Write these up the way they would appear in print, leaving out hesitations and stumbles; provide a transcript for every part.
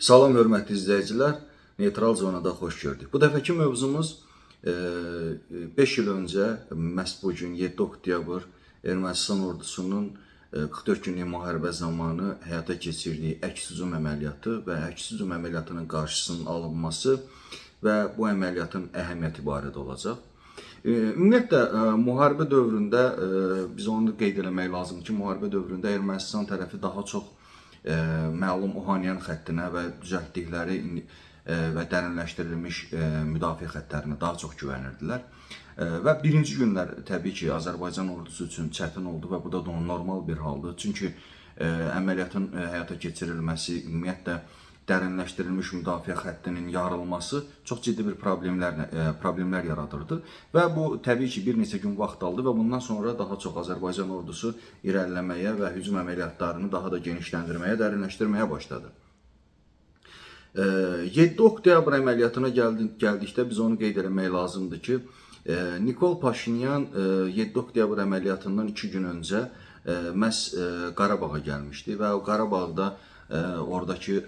Salam hörmətli izləyicilər, Neytral Zonada xoş gördük. Bu dəfəki mövzumuz 5 il öncə məhz bu gün 7 oktyabr Ermənistan ordusunun 44 günlük müharibə zamanı həyata keçirdiyi əks hücum əməliyyatı və əks hücum əməliyyatının qarşısının alınması və bu əməliyyatın əhəmiyyəti barədə olacaq. Ümumiyyətlə, müharibə dövründə biz onu qeyd etmək lazımdır ki, müharibə dövründə Ermənistan tərəfi daha çox məlum Ohanyan xəttinə və düzəltdikləri və dərinləşdirilmiş müdafiə xəttlərinə daha çox güvənirdilər. Və birinci günlər təbii ki, Azərbaycan ordusu üçün çətin oldu və bu da normal bir haldır. Çünki əməliyyatın həyata keçirilməsi, ümumiyyətlə dərinləşdirilmiş müdafiə xəttinin yarılması çox ciddi bir problemlər yaradırdı. Və bu təbii ki, bir neçə gün vaxt aldı və bundan sonra daha çox Azərbaycan ordusu irəliləməyə və hücum əməliyyatlarını daha da genişləndirməyə, dərinləşdirməyə başladı. 7 oktyabr əməliyyatına gəldikdə biz onu qeyd etmək lazımdır ki, Nikol Paşinyan 7 oktyabr əməliyyatından 2 gün öncə məhz Qarabağa gəlmişdi və o Qarabağda oradakı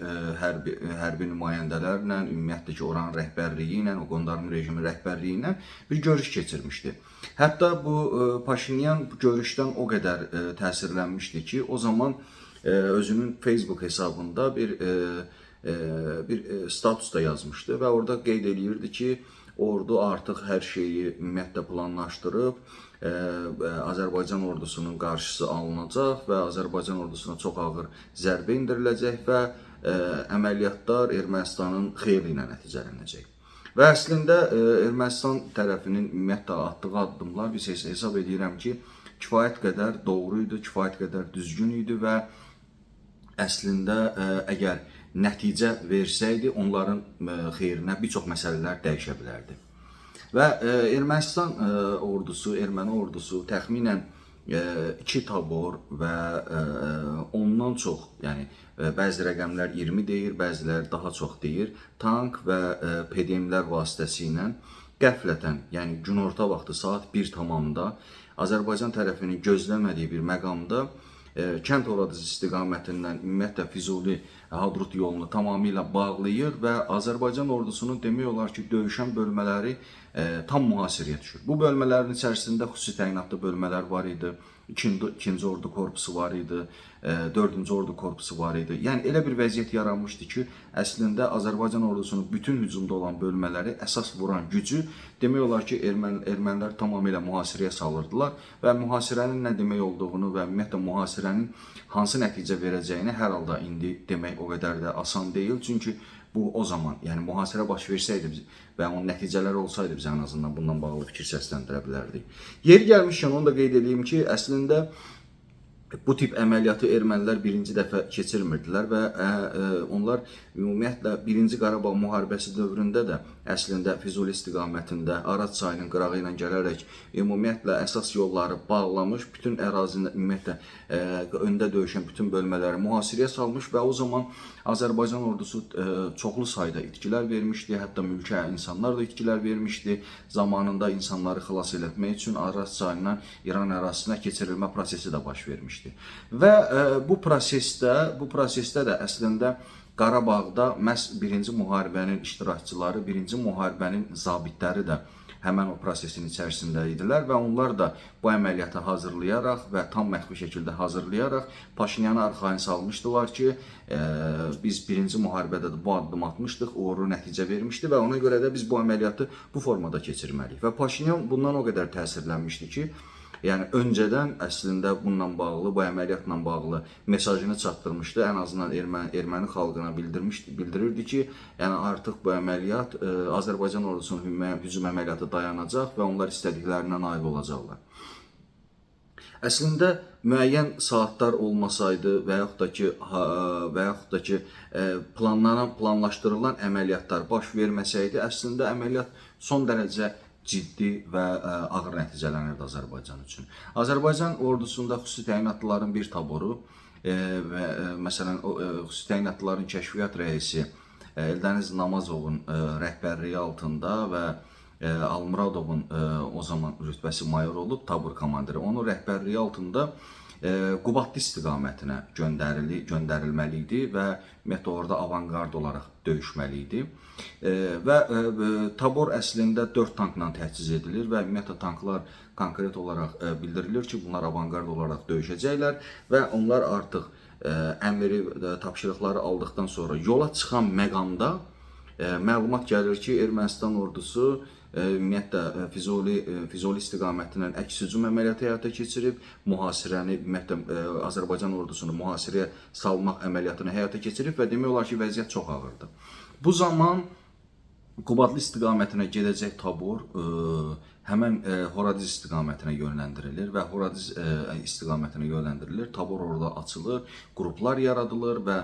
hərbi nümayəndələrlə, ümumiyyətlə ki, oranın rəhbərliyi ilə, o qondarma rejimin rəhbərliyi ilə bir görüş keçirmişdi. Hətta bu Paşinyan bu görüşdən o qədər təsirlənmişdi ki, o zaman özünün Facebook hesabında bir status da yazmışdı və orada qeyd eləyirdi ki, ordu artıq hər şeyi ümumiyyətlə planlaşdırıb, Azərbaycan ordusunun qarşısı alınacaq və Azərbaycan ordusuna çox ağır zərbə endiriləcək və əməliyyatlar Ermənistanın xeyri ilə nəticələnəcək. Və əslində Ermənistan tərəfinin ümumiyyətlə atdığı addımlar biz hesab edirəm ki, kifayət qədər doğru idi, kifayət qədər düzgün idi və əslində əgər nəticə versəydi, onların xeyrinə bir çox məsələlər dəyişə bilərdi. Və Ermənistan ordusu, erməni ordusu təxminən 2 tabor və ondan çox, yəni bəzi rəqəmlər 20 deyir, bəziləri daha çox deyir, tank və PDM-lər vasitəsilə qəflətən, yəni günorta vaxtı saat 1 tamamında Azərbaycan tərəfinin gözləmədiyi bir məqamda kənd Oradız istiqamətindən ümumiyyətlə Füzuli Hadrut yolunu tamamilə bağlayır və Azərbaycan ordusunun demək olar ki, döyüşən bölmələri tam mühasirəyə düşür. Bu bölmələrin içərisində xüsusi təyinatlı bölmələr var idi, 2-ci ordu korpusu var idi, 4-cü ordu korpusu var idi. Yəni elə bir vəziyyət yaranmışdı ki, əslində Azərbaycan ordusunun bütün hücumda olan bölmələri əsas vuran gücü demək olar ki, ermənilər tamamilə mühasirəyə salırdılar və mühasirənin nə demək olduğunu və ümumiyyətlə mühasirənin hansı nəticə verəcəyini hər halda indi demək o qədər də asan deyil. Çünki bu o zaman, yəni mühasirə baş versəydi və onun nəticələri olsaydı biz ən azından bundan bağlı fikir səsləndirə bilərdik. Yeri gəlmişkən onu da qeyd edeyim ki, əslində bu tip əməliyyatı ermənilər birinci dəfə keçirmirdilər və onlar ümumiyyətlə 1-ci Qarabağ müharibəsi dövründə də əslində Füzuli istiqamətində Araz çayının qırağı ilə gələrək ümumiyyətlə əsas yolları bağlamış, bütün ərazini ümumiyyətlə öndə döyüşən bütün bölmələri mühasirəyə salmış və o zaman Azərbaycan ordusu çoxlu sayda itkilər vermişdi, hətta mülki insanlar da itkilər vermişdi. Zamanında insanları xilas etmək üçün Araz çayından İran ərazisinə keçirilmə prosesi də baş vermişdi. Və bu prosesdə də əslində Qarabağda məhz 1-ci müharibənin iştirakçıları, 1-ci müharibənin zabitləri də həmən o prosesin içərisində idilər və onlar da bu əməliyyatı hazırlayaraq və tam məxfi şəkildə hazırlayaraq Paşinyanı arxayın salmışdılar ki, biz 1-ci müharibədə də bu addım atmışdıq, uğurlu nəticə vermişdi və ona görə də biz bu əməliyyatı bu formada keçirməliyik. Və Paşinyan bundan o qədər təsirlənmişdi ki, yəni öncədən əslində bununla bağlı, bu əməliyyatla bağlı mesajını çatdırmışdı. Ən azından erməni xalqına bildirirdi ki, yəni artıq bu əməliyyat Azərbaycan ordusunun hücum əməliyyatı dayanacaq və onlar istədiklərinə nail olacaqlar. Əslində müəyyən saatlar olmasaydı və yaxud da ki planlaşdırılan əməliyyatlar baş verməsəydi, əslində əməliyyat son dərəcə ciddi və ağır nəticələnirdi Azərbaycan üçün. Azərbaycan ordusunda xüsusi təyinatlıların bir taboru və məsələn xüsusi təyinatlıların kəşfiyyat rəisi Eldəniz Namazovun rəhbərliyi altında və Almuradovun o zaman rütbəsi mayor olub, tabur komandiri. Onun rəhbərliyi altında Qubadlı istiqamətinə göndərilməli idi və ümumiyyətlə orada avangard olaraq döyüşməli idi. Və tabor əslində 4 tankla təchiz edilir və ümumiyyətlə tanklar konkret olaraq bildirilir ki, bunlar avangard olaraq döyüşəcəklər və onlar artıq əmri, tapşırıqları aldıqdan sonra yola çıxan məqamda məlumat gəlir ki, Ermənistan ordusu ümumiyyətlə Füzuli istiqamətindən əks hücum əməliyyatı həyata keçirib, mühasirəni, ümumiyyətlə Azərbaycan ordusunu mühasirəyə salmaq əməliyyatını həyata keçirib və demək olar ki, vəziyyət çox ağırdır. Bu zaman Qubadlı istiqamətinə gedəcək tabor həmən Horadiz istiqamətinə yönləndirilir və Horadiz istiqamətinə yönləndirilir. Tabor orada açılır, qruplar yaradılır və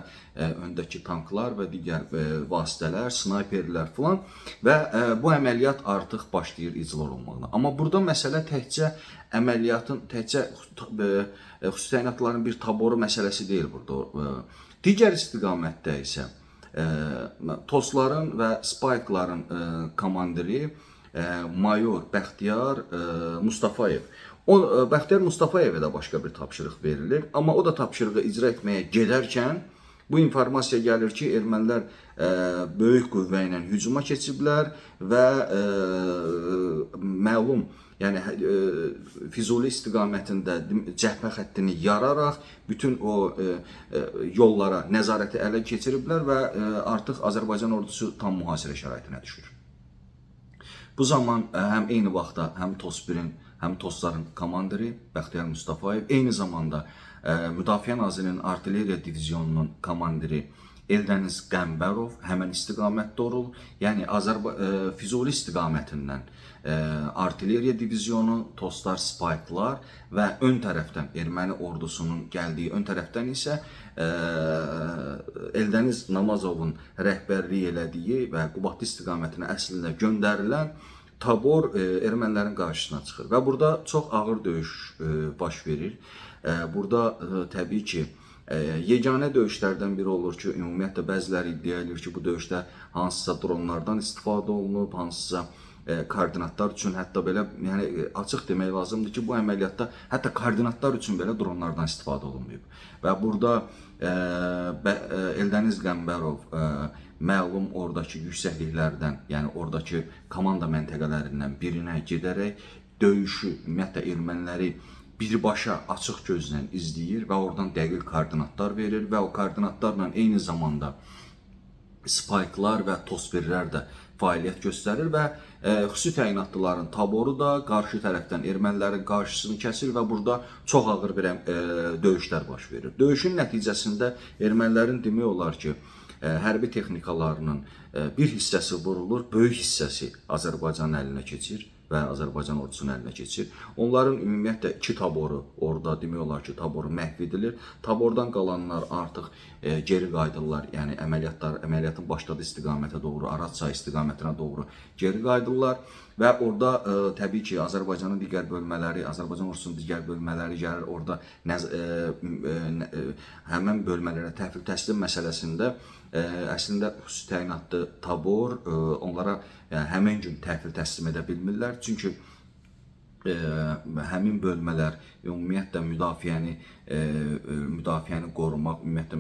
öndəki tanklar və digər vasitələr, snayperlər filan və bu əməliyyat artıq başlayır icra olunmağına. Amma burada məsələ təkcə əməliyyatın, təkcə xüsusi təyinatların bir taboru məsələsi deyil burada. Digər istiqamətdə isə Tosların və Spike'ların komandiri mayor Bəxtiyar Mustafayev. Bəxtiyar Mustafayevə də başqa bir tapşırıq verilir. Amma o da tapşırığı icra etməyə gedərkən bu informasiya gəlir ki, ermənilər böyük qüvvə ilə hücuma keçiblər və məlum, yəni Füzuli istiqamətində cəbhə xəttini yararaq bütün o yollara nəzarəti ələ keçiriblər və artıq Azərbaycan ordusu tam mühasirə şəraitinə düşür. Bu zaman həm eyni vaxtda həm TOS1-in, həm TOS-ların komandiri Bəxtiyar Mustafayev, eyni zamanda Müdafiə Nazirinin Artilleriya Diviziyonunun komandiri Eldəniz Qəmbərov həmən istiqamətdə olur. Yəni Füzuli istiqamətindən Artilleriya Divizyonu, TOS-lar, Spike'lar və ön tərəfdən erməni ordusunun gəldiyi ön tərəfdən isə Eldəniz Namazovun rəhbərlik elədiyi və Qubadlı istiqamətinə əslində göndərilən tabor ermənilərin qarşısına çıxır. Və burada çox ağır döyüş baş verir. Burada təbii ki, yeganə döyüşlərdən biri olur ki, ümumiyyətlə bəziləri iddia edir ki, bu döyüşdə hansısa dronlardan istifadə olunub, hansısa koordinatlar üçün, hətta belə, yəni açıq demək lazımdır ki, bu əməliyyatda hətta koordinatlar üçün belə dronlardan istifadə olunmayıb. Və burada Eldəniz Qəmbərov məlum oradakı yüksəkliklərdən, yəni oradakı komanda məntəqələrindən birinə gedərək döyüşü, ümumiyyətlə erməniləri birbaşa açıq gözlə izləyir və oradan dəqiq koordinatlar verir və o koordinatlarla eyni zamanda Spike'lar və TOS1-lər də fəaliyyət göstərir və xüsusi təyinatlıların taboru da qarşı tərəfdən ermənilərin qarşısını kəsir və burada çox ağır bir döyüşlər baş verir. Döyüşün nəticəsində ermənilərin demək olar ki, hərbi texnikalarının bir hissəsi vurulur, böyük hissəsi Azərbaycanın əlinə keçir və Azərbaycan ordusunun əlinə keçir. Onların ümumiyyətlə 2 taboru orada demək olar ki, taboru məhv edilir. Tabordan qalanlar artıq geri qayıdırlar, yəni əməliyyatın başladığı istiqamətə doğru, Araz çayı istiqamətinə doğru geri qayıdırlar və orada təbii ki, Azərbaycanın digər bölmələri, Azərbaycan ordusunun digər bölmələri gəlir, orada həmən bölmələrə təhvil təslim məsələsində əslində xüsusi təyinatlı tabor onlara həmin gün təhvil təslim edə bilmirlər. Çünki həmin bölmələr ümumiyyətlə müdafiəni qorumaq, ümumiyyətlə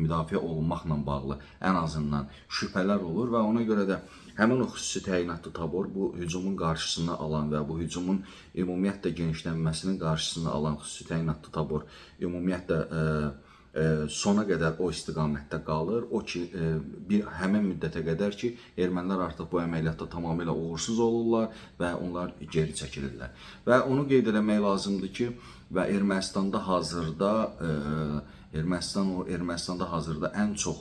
müdafiə olunmaqla bağlı ən azından şübhələr olur və ona görə də həmin o xüsusi təyinatlı tabor bu hücumun qarşısını alan və bu hücumun ümumiyyətlə genişlənməsinin qarşısını alan xüsusi təyinatlı tabor ümumiyyətlə sona qədər o istiqamətdə qalır. O ki, həmin müddətə qədər ki, ermənilər artıq bu əməliyyatda tamamilə uğursuz olurlar və onlar geri çəkilirlər. Və onu qeyd etmək lazımdır ki, və Ermənistanda hazırda ən çox,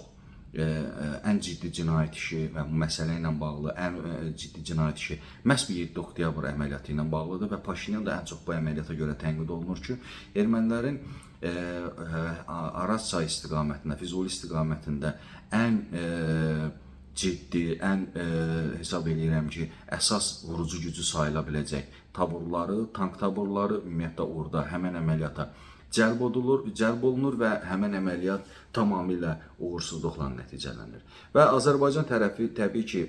ən ciddi cinayət işi və bu məsələ ilə bağlı ən ciddi cinayət işi məhz 7 oktyabr əməliyyatı ilə bağlıdır və Paşinyan da ən çox bu əməliyyata görə tənqid olunur ki, ermənilərin Araz çayı istiqamətində, Füzuli istiqamətində ən ciddi, ən hesab edirəm ki, əsas vurucu gücü sayıla biləcək taborları, tank taborları ümumiyyətlə orada həmən əməliyyata cəlb olunur və həmən əməliyyat tamamilə uğursuzluqla nəticələnir. Və Azərbaycan tərəfi təbii ki,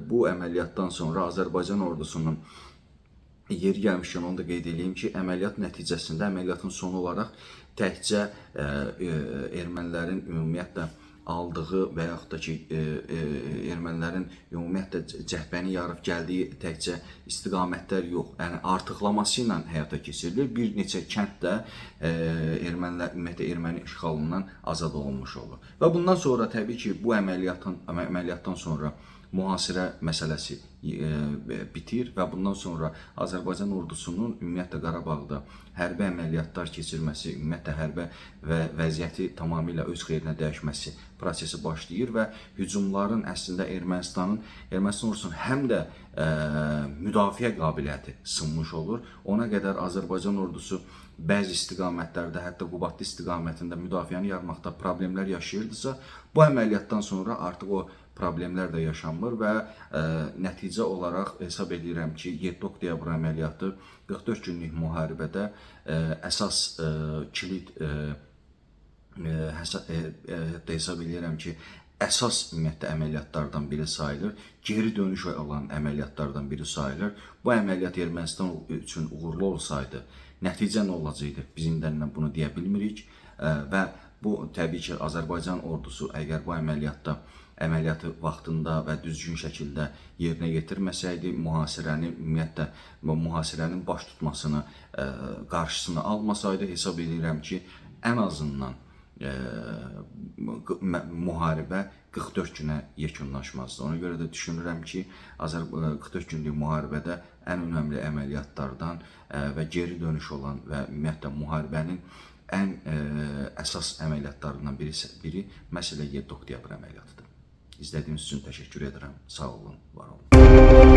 bu əməliyyatdan sonra Azərbaycan ordusunun yeri gəlmişkən onu da qeyd edeyim ki, əməliyyat nəticəsində, əməliyyatın sonu olaraq təkcə ermənilərin ümumiyyətlə aldığı və yaxud da ki, ermənilərin ümumiyyətlə cəhbəni yarıb gəldiyi təkcə istiqamətlər yox, yəni artıqlaması ilə həyata keçirilir. Bir neçə kənd də ermənilər, ümumiyyətlə erməni işğalından azad olunmuş olur. Və bundan sonra təbii ki, bu əməliyyatdan sonra mühasirə məsələsi bitir və bundan sonra Azərbaycan ordusunun ümumiyyətlə Qarabağda hərbi əməliyyatlar keçirməsi, ümumiyyətlə hərbi və vəziyyəti tamamilə öz xeyrinə dəyişməsi prosesi başlayır və hücumların əslində Ermənistan ordusunun həm də müdafiə qabiliyyəti sınmış olur. Ona qədər Azərbaycan ordusu bəzi istiqamətlərdə, hətta Qubadlı istiqamətində müdafiəni yarmaqda problemlər yaşayırdısa, bu əməliyyatdan sonra artıq o problemlər də yaşanmır və nəticə olaraq hesab edirəm ki, 7 oktyabr əməliyyatı 44 günlük müharibədə əsas kilit hesab edirəm ki, əsas ümumiyyətlə əməliyyatlardan biri sayılır. Geri dönüş olan əməliyyatlardan biri sayılır. Bu əməliyyat Ermənistan üçün uğurlu olsaydı, nəticə nə olacaqdı? Biz indindən bunu deyə bilmirik və bu təbii ki, Azərbaycan ordusu əgər bu əməliyyatı vaxtında və düzgün şəkildə yerinə yetirməsəydi, ümumiyyətlə mühasirənin baş tutmasını, qarşısını almasaydı, hesab edirəm ki, ən azından müharibə 44 günə yekunlaşmazdı. Ona görə də düşünürəm ki, 44 günlük müharibədə ən önəmli əməliyyatlardan və geri dönüş olan və ümumiyyətlə müharibənin ən əsas əməliyyatlarından biri məsələ 7 oktyabr əməliyyatıdır. İzlədiyiniz üçün təşəkkür edirəm. Sağ olun, var olun.